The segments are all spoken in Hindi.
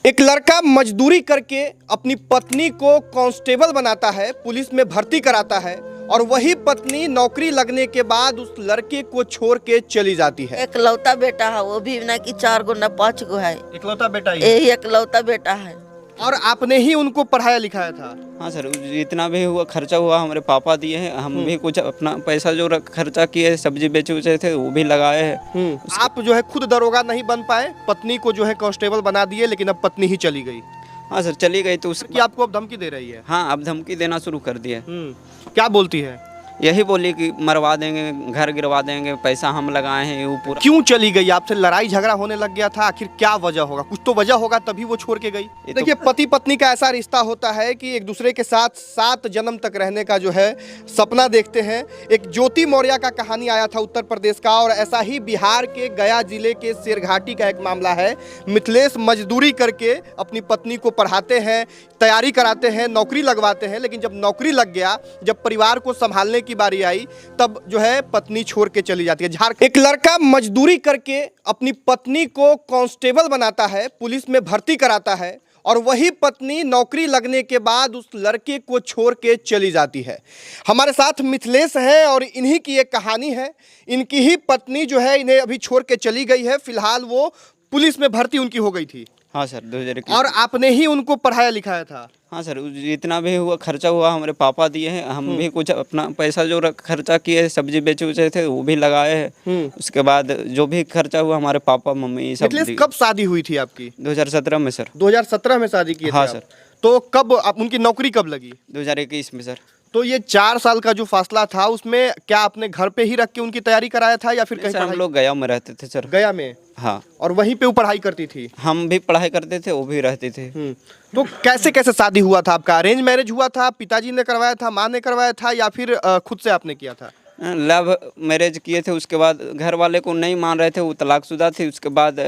एक लड़का मजदूरी करके अपनी पत्नी को कांस्टेबल बनाता है, पुलिस में भर्ती कराता है और वही पत्नी नौकरी लगने के बाद उस लड़के को छोड़ के चली जाती है। एकलौता बेटा है, वो भी ना कि 4 गो ना 5 गो है, इकलौता बेटा ही है। यही एकलौता बेटा है। और आपने ही उनको पढ़ाया लिखाया था? हाँ सर, जितना भी हुआ खर्चा हुआ हमारे पापा दिए हैं। हम भी कुछ अपना पैसा जो खर्चा किए, सब्जी बेचे उचे थे वो भी लगाए हैं। आप जो है खुद दरोगा नहीं बन पाए, पत्नी को जो है कांस्टेबल बना दिए, लेकिन अब पत्नी ही चली गई। हाँ सर, चली गई तो उसकी आपको अब धमकी दे रही है? हाँ, अब धमकी देना शुरू कर दिया। क्या बोलती है? यही बोली कि मरवा देंगे, घर गिरवा देंगे, पैसा हम लगाए हैं वो पूरा। क्यों चली गई? आपसे लड़ाई झगड़ा होने लग गया था? आखिर क्या वजह होगा? कुछ तो वजह होगा तभी वो छोड़ के गई। देखिए, पति पत्नी का ऐसा रिश्ता होता है कि एक दूसरे के साथ 7 जन्म तक रहने का जो है सपना देखते हैं। एक ज्योति मौर्य का कहानी आया था उत्तर प्रदेश का, और ऐसा ही बिहार के गया जिले के शेरघाटी का एक मामला है। मिथिलेश मजदूरी करके अपनी पत्नी को पढ़ाते हैं, तैयारी कराते हैं, नौकरी लगवाते हैं, लेकिन जब नौकरी लग गया, जब परिवार को संभालने की बारी आई, तब जो है पत्नी छोड़ के चली जाती है। झारखंड एक लड़का मजदूरी करके अपनी पत्नी को कांस्टेबल बनाता है, पुलिस में भर्ती कराता है और वही पत्नी नौकरी लगने के बाद उस लड़के को छोड़ के चली जाती है। हमारे साथ मिथिलेश है और इन्हीं की एक कहानी है। इनकी ही पत्नी जो है इन्हें अभी छोड़ के चली गई है। फिलहाल वो पुलिस में भर्ती उनकी हो गई थी। हाँ सर, 2021। और आपने ही उनको पढ़ाया लिखाया था? हाँ सर, जितना भी हुआ खर्चा हुआ हमारे पापा दिए हैं। हम भी कुछ अपना पैसा जो खर्चा किए, सब्जी बेचे उचे थे वो भी लगाए हैं। उसके बाद जो भी खर्चा हुआ हमारे पापा मम्मी सब। कब शादी हुई थी आपकी? 2017 में सर। 2017 में शादी की? हाँ सर। तो कब आप उनकी नौकरी कब लगी? 2021 में सर। तो ये 4 साल का जो फासला था, उसमें क्या आपने घर पे ही रख के उनकी तैयारी कराया था या फिर कहीं? हम लोग गया में रहते थे सर। गया में? हाँ। और वहीं पे वो पढ़ाई करती थी? हम भी पढ़ाई करते थे, वो भी रहते थे। तो कैसे कैसे शादी हुआ था आपका? अरेंज मैरिज हुआ था? पिताजी ने करवाया था, माँ ने करवाया था, या फिर खुद से आपने किया था? लव मैरिज किए थे। उसके बाद घर वाले को नहीं मान रहे थे, वो तलाकशुदा थी। उसके बाद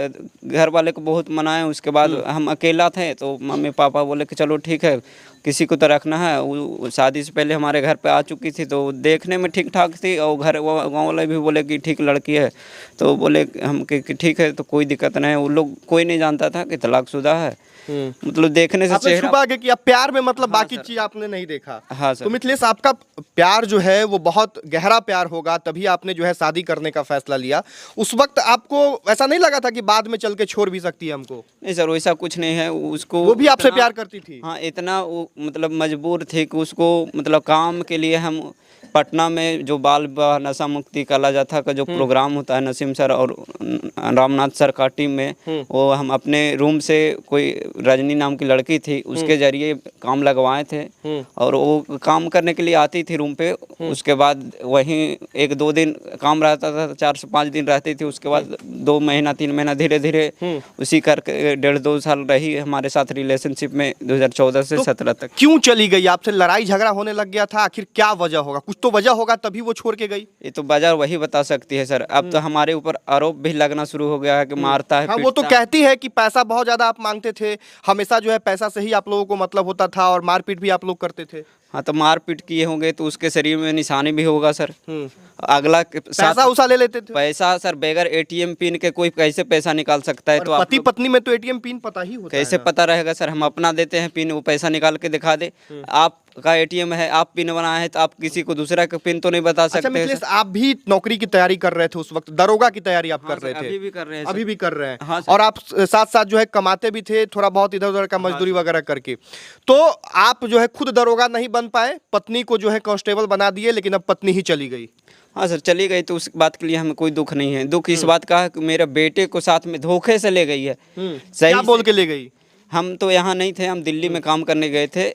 घर वाले को बहुत मनाए। उसके बाद हम अकेला थे तो मम्मी पापा बोले कि चलो ठीक है, किसी को तो रखना है। वो शादी से पहले हमारे घर पे आ चुकी थी, तो देखने में ठीक ठाक थी और गाँव वाले भी बोले कि ठीक लड़की है। तो बोले हम कि ठीक है, तो कोई दिक्कत नहीं है। वो लोग कोई नहीं जानता था कि तलाकशुदा है। मतलब देखने से चेहरा छुपा के किया प्यार में, मतलब बाकी चीज आपने नहीं देखा? हाँ सर। तो मिथिलेश, आपका प्यार जो है वो बहुत गहरा प्यार होगा, तभी आपने जो है शादी करने का फैसला लिया। उस वक्त आपको ऐसा नहीं लगा था कि बाद में चल के छोड़ भी सकती है हमको? नहीं सर, वैसा कुछ नहीं है। उसको वो भी आपसे प्यार करती थी? हाँ, इतना वो मतलब मजबूर थे कि उसको मतलब काम के लिए हम पटना में जो बाल विवाह नशा मुक्ति कला जाथा का जो प्रोग्राम होता है, नसीम सर और रामनाथ सर का टीम में, वो हम अपने रूम से कोई रजनी नाम की लड़की थी, उसके जरिए काम लगवाए थे। और वो काम करने के लिए आती थी रूम पे। उसके बाद वहीं 1-2 दिन काम रहता था, 4 से 5 दिन रहती थी। उसके बाद 2 महीना 3 महीना धीरे धीरे उसी करके 1.5-2 साल रही हमारे साथ रिलेशनशिप में, 2014 से 17 तक। क्यों चली गई? आपसे लड़ाई झगड़ा होने लग गया था? आखिर क्या वजह होगा? कुछ तो वजह होगा तभी वो छोड़ के गई। ये तो बाजार वही बता सकती है सर। अब तो हमारे ऊपर आरोप भी लगना शुरू हो गया है कि मारता है, हाँ, वो तो कहती है कि पैसा बहुत ज्यादा आप मांगते थे, हमेशा जो है पैसा से ही आप लोगों को मतलब होता था, और मारपीट भी आप लोग करते थे। हाँ, तो मारपीट किए होंगे तो उसके शरीर में निशानी भी होगा सर। अगला पैसा उसा ले लेते थे? पैसा सर, बगैर एटीएम पिन के कोई कैसे पैसा निकाल सकता है? तो पति पत्नी में तो एटीएम पिन पता ही होता है। कैसे पता रहेगा सर? हम अपना देते हैं पिन, वो पैसा निकाल के दिखा दे। आपका एटीएम है, आप पिन बनाए हैं, तो आप किसी को दूसरा का पिन तो नहीं बता सकते। मिथिलेश, आप भी नौकरी की तैयारी कर रहे थे उस वक्त, दरोगा की तैयारी आप कर रहे थे? अभी भी कर रहे हैं। अभी भी कर रहे हैं? हाँ, और आप साथ साथ जो है कमाते भी थे थोड़ा बहुत इधर उधर का मजदूरी वगैरह करके। तो आप जो है खुद दरोगा नहीं बन पाए, पत्नी को जो है कांस्टेबल बना दिए, लेकिन अब पत्नी ही चली गई। हाँ सर, चली गई तो उस बात के लिए हमें कोई दुख नहीं है। दुख इस बात का है कि मेरे बेटे को साथ में धोखे से ले गई है। क्या बोल के ले गई? हम तो यहाँ नहीं थे, हम दिल्ली में काम करने गए थे।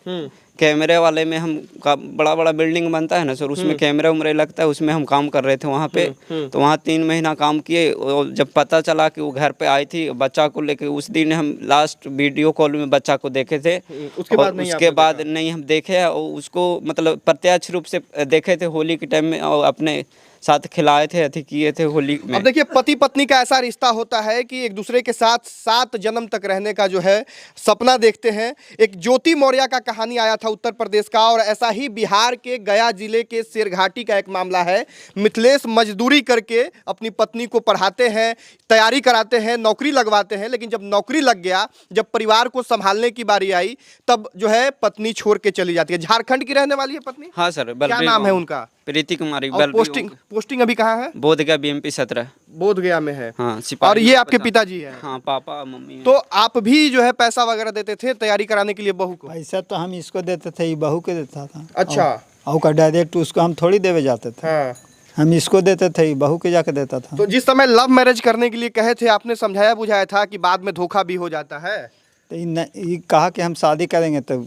कैमरे वाले में हम बड़ा बड़ा बिल्डिंग बनता है ना सर, उसमें कैमरा उमरे लगता है, उसमें हम काम कर रहे थे वहाँ पे। तो वहाँ 3 महीना काम किए। और जब पता चला कि वो घर पे आई थी बच्चा को लेके, उस दिन हम लास्ट वीडियो कॉल में बच्चा को देखे थे। उसके बाद नहीं हम देखे। और उसको मतलब प्रत्यक्ष रूप से देखे थे होली के टाइम में, और अपने साथ खिलाए थे, अति किए थे होली में। अब देखिए पति पत्नी का ऐसा रिश्ता होता है कि एक दूसरे के साथ 7 जन्म तक रहने का जो है सपना देखते हैं। एक ज्योति मौर्य का कहानी आया था उत्तर प्रदेश का, और ऐसा ही बिहार के गया जिले के शेरघाटी का एक मामला है। मिथिलेश मजदूरी करके अपनी पत्नी को पढ़ाते हैं, तैयारी कराते हैं, नौकरी लगवाते हैं, लेकिन जब नौकरी लग गया, जब परिवार को संभालने की बारी आई, तब जो है पत्नी छोड़ के चली जाती है। झारखंड की रहने वाली है पत्नी? हाँ सर। क्या नाम है उनका? प्रीति कुमारी। और पोस्टिंग अभी कहाँ है? बोधगया BMP 17 बोधगया में है। हाँ, और ये आपके पिताजी हैं? हाँ, पापा मम्मी। तो आप भी जो है पैसा वगैरह देते थे तैयारी कराने के लिए बहू को? पैसा तो हम इसको देते थे, ये बहू के देता था। अच्छा। और का डायरेक्ट उसको हम थोड़ी देवे जाते थे। हाँ। हम इसको देते थे, ये बहू के जाके देता था। तो जिस समय लव मैरिज करने के लिए कहे थे, आपने समझाया बुझाया था कि बाद में धोखा भी हो जाता है? तो ये कहा कि हम शादी करेंगे, तो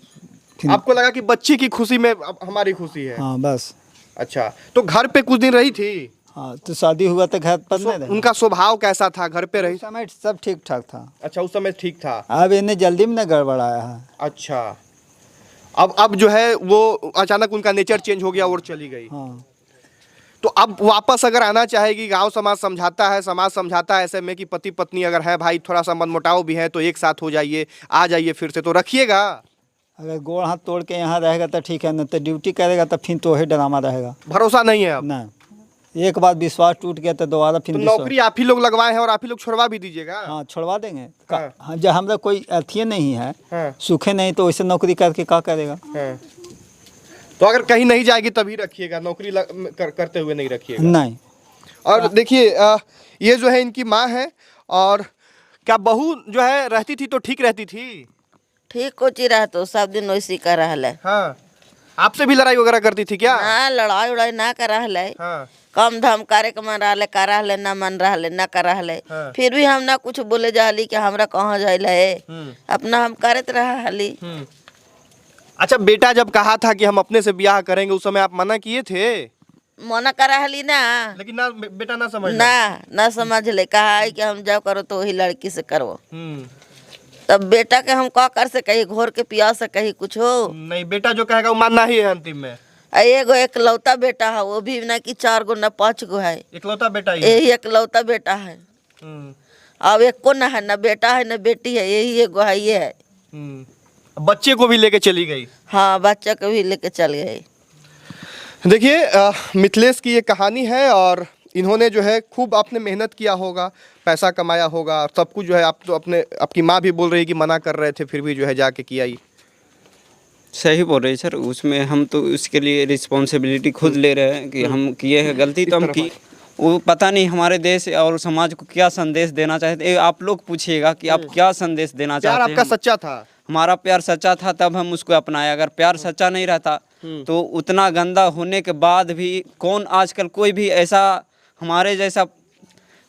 फिर आपको लगा कि बच्ची की खुशी में अब हमारी खुशी है? हाँ बस। अच्छा, तो घर पे कुछ दिन रही थी? हाँ, तो शादी हुआ तो घर पर नहीं रहे। उनका स्वभाव कैसा था? घर पे रही? उस समय सब ठीक ठाक था। अच्छा, उस समय ठीक था। अब इन्हें जल्दी में न गड़बड़ाया है। अच्छा, अब जो है वो अचानक उनका नेचर चेंज हो गया और चली गई। हाँ। तो अब वापस अगर आना चाहेगी, गांव समाज समझाता है, समाज समझाता है ऐसे में कि पति पत्नी अगर है भाई, थोड़ा सा मनमुटाव भी है तो एक साथ हो जाइए, आ जाइए फिर से, तो रखिएगा? अगर गोड़ हाथ तोड़ के यहाँ रहेगा तो ठीक है, न तो ड्यूटी करेगा तो फिर तो वही ड्रामा रहेगा। भरोसा नहीं है अब? ना, एक बार विश्वास टूट गया तो दोबारा फिर तो नौकरी आप ही लोग लगवाए हैं और आप ही लोग छोड़वा भी दीजिएगा? हाँ, छोड़वा देंगे। हाँ। हाँ, जब हमरा कोई अथिये नहीं है, हाँ। सूखे नहीं, तो वैसे नौकरी करके क्या करेगा। हाँ। तो अगर कहीं नहीं जाएगी तभी रखिएगा, नौकरी करते हुए नहीं रखिएगा? नहीं। और देखिए ये जो है इनकी माँ है। और क्या बहू जो है रहती थी तो ठीक रहती थी? ठीक कोची रह तो सब दिन वैसी कर रहा है। हाँ। आपसे भी लड़ाई वगैरह करती थी क्या? ना लड़ाई उड़ाई ना कर रहा है। हाँ। कम धाम करे के मन रहा कर रहा ना मन रहा ना कर रहा हाँ। फिर भी हम ना कुछ बोले जाली कि हमरा कहाँ जाइला है, अपना हम करत रहा हाली। अच्छा, बेटा जब कहा था कि हम अपने से ब्याह करेंगे, उस समय आप मना किए थे? मना कर रहा ना, लेकिन ना बेटा ना समझ ना समझ ले, कहा है कि हम जाओ करो तो वही लड़की से करो। हम्म। तब बेटा के हम का कर सके, घोर के पिया सके कुछ हो नहीं, बेटा जो कहेगा वो मानना ही है अंतिम में। एगो एकलौता बेटा है, वो भी ना कि 4 गो ना 5 गो है, इकलौता बेटा ही है। यही एकलौता बेटा है। अब एक को ना है, ना बेटा है ना बेटी है, यही एगो है ये है। बच्चे को भी लेके चली गई? हाँ, बच्चा को भी लेके चल गए। देखिए मिथिलेश की ये कहानी है, और इन्होंने जो है खूब आपने मेहनत किया होगा, पैसा कमाया होगा, और सब कुछ जो है आप तो आपकी माँ भी बोल रही है कि मना कर रहे थे, फिर भी जो है जाके किया ही। सही बोल रहे सर, उसमें हम तो उसके लिए रिस्पॉन्सिबिलिटी खुद ले रहे हैं कि हम किए हैं गलती तो हम की। वो पता नहीं हमारे देश और समाज को क्या संदेश देना चाहते। आप लोग पूछिएगा कि आप क्या संदेश देना चाहते हैं। प्यार आपका सच्चा था? हमारा प्यार सच्चा था, तब हम उसको अपनाए। अगर प्यार सच्चा नहीं रहता तो उतना गंदा होने के बाद भी कौन आजकल कोई भी ऐसा हमारे जैसा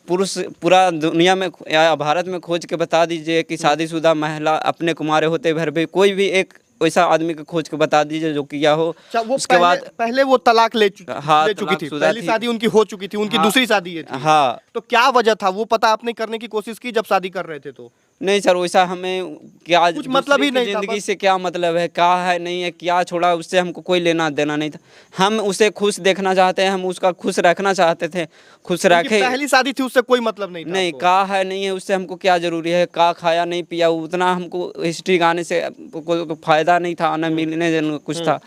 पुरुष पूरा दुनिया में या भारत में खोज के बता दीजिए कि शादीशुदा महिला अपने कुमारे होते भर भी कोई भी एक वैसा आदमी को खोज के बता दीजिए जो किया हो। वो उसके बाद पहले वो तलाक ले चुकी थी, शुदा पहली शादी उनकी हो चुकी थी, उनकी दूसरी शादी ये थी। हाँ। तो क्या वजह था, वो पता आपने करने की कोशिश की जब शादी कर रहे थे? तो नहीं सर, वैसा हमें क्या कुछ मतलब ही नहीं था, जिंदगी से क्या मतलब है, क्या है नहीं है, क्या छोड़ा, उससे हमको कोई लेना देना नहीं था। हम उसे खुश देखना चाहते हैं, हम उसका खुश रखना चाहते थे, खुश रखे। पहली शादी थी, उससे कोई मतलब नहीं था? नहीं, का है नहीं है, उससे हमको क्या जरूरी है, का खाया नहीं पिया, उतना हमको हिस्ट्री गाने से कोई फायदा नहीं था, न मिलने कुछ था।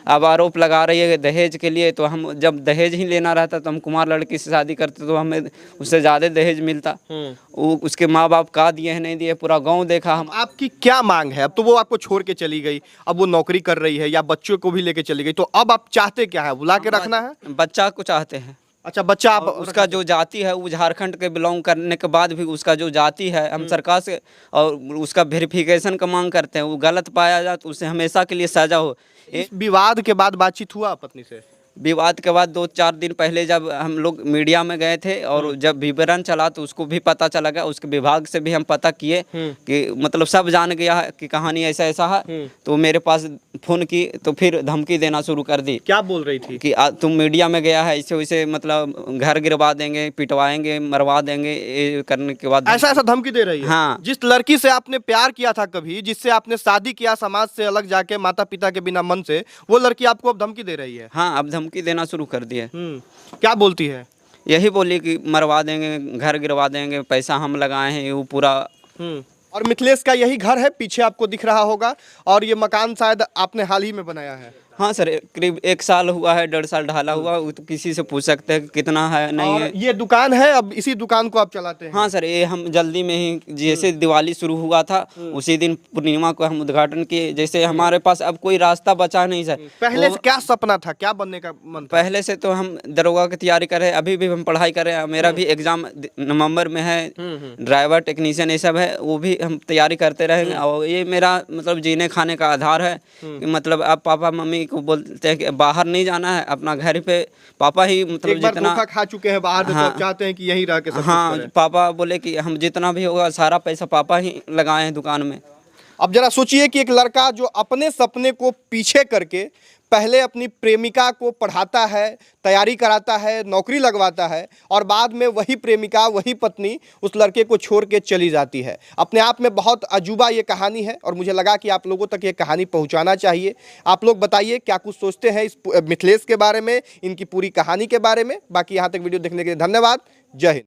अब आरोप लगा रही है दहेज के लिए, तो हम जब दहेज ही लेना रहता तो हम कुमार लड़की से शादी करते तो हमें उससे ज़्यादा दहेज मिलता। वो उसके माँ बाप का दिए हैं नहीं दिए, पूरा गांव देखा। हम आपकी क्या मांग है? अब तो वो आपको छोड़ के चली गई, अब वो नौकरी कर रही है या बच्चों को भी लेके चली गई, तो अब आप चाहते क्या है? बुला के रखना है? बच्चा को चाहते हैं। अच्छा, बच्चा आप उसका जो जाति है वो झारखंड के बिलोंग करने के बाद भी उसका जो जाति है हम सरकार से और उसका वेरिफिकेशन का मांग करते हैं। वो गलत पाया जाए तो उसे हमेशा के लिए सजा हो। इस विवाद के बाद बातचीत हुआ पत्नी से? विवाद के बाद 2-4 दिन पहले जब हम लोग मीडिया में गए थे और जब विवरण चला तो उसको भी पता चला गया, उसके विभाग से भी हम पता किए कि मतलब सब जान गया है कि कहानी ऐसा ऐसा है। तो मेरे पास फ़ोन की तो फिर धमकी देना शुरू कर दी। क्या बोल रही थी? कि तुम मीडिया में गया है, इसे वैसे मतलब घर गिरवा देंगे, पिटवाएंगे, मरवा देंगे, ये करने के बाद ऐसा धमकी दे रही है? हाँ। जिस लड़की से आपने प्यार किया था कभी, जिससे आपने शादी किया समाज से अलग जाके, माता पिता के बिना मन से, वो लड़की आपको अब धमकी दे रही है? हाँ, अब धमकी देना शुरू कर दी है। क्या बोलती है? यही बोली कि मरवा देंगे, घर गिरवा देंगे, पैसा हम लगाए हैं, वो पूरा। और मिथिलेश का यही घर है, पीछे आपको दिख रहा होगा, और ये मकान शायद आपने हाल ही में बनाया है। हाँ सर, करीब 1 साल हुआ है, 1.5 साल ढाला हुआ। वो तो किसी से पूछ सकते हैं कि कितना है, नहीं और है। ये दुकान है, अब इसी दुकान को आप चलाते हैं? हाँ सर, ये हम जल्दी में ही, जैसे दिवाली शुरू हुआ था उसी दिन पूर्णिमा को हम उद्घाटन किए। जैसे हमारे पास अब कोई रास्ता बचा नहीं सर। पहले से क्या सपना था, क्या बनने का मन था? पहले से तो हम दरोगा की तैयारी कर रहे हैं, अभी भी हम पढ़ाई कर रहे हैं। मेरा भी एग्जाम नवंबर में है, ड्राइवर टेक्नीशियन ये सब है, वो भी हम तैयारी करते रहेंगे। और ये मेरा मतलब जीने खाने का आधार है कि मतलब अब पापा मम्मी को बोलते हैं कि बाहर नहीं जाना है, अपना घर पे पापा ही मतलब एक बार जितना धोखा खा चुके हैं बाहर से, तो हाँ, अब चाहते हैं कि यहीं रह के सब कुछ हाँ, करें। पापा बोले कि हम जितना भी होगा सारा पैसा पापा ही लगाए हैं दुकान में। अब जरा सोचिए कि एक लड़का जो अपने सपने को पीछे करके पहले अपनी प्रेमिका को पढ़ाता है, तैयारी कराता है, नौकरी लगवाता है, और बाद में वही प्रेमिका, वही पत्नी उस लड़के को छोड़ के चली जाती है। अपने आप में बहुत अजूबा ये कहानी है, और मुझे लगा कि आप लोगों तक ये कहानी पहुंचाना चाहिए। आप लोग बताइए क्या कुछ सोचते हैं इस मिथिलेश के बारे में, इनकी पूरी कहानी के बारे में। बाकी यहाँ तक वीडियो देखने के लिए धन्यवाद। जय हिंद।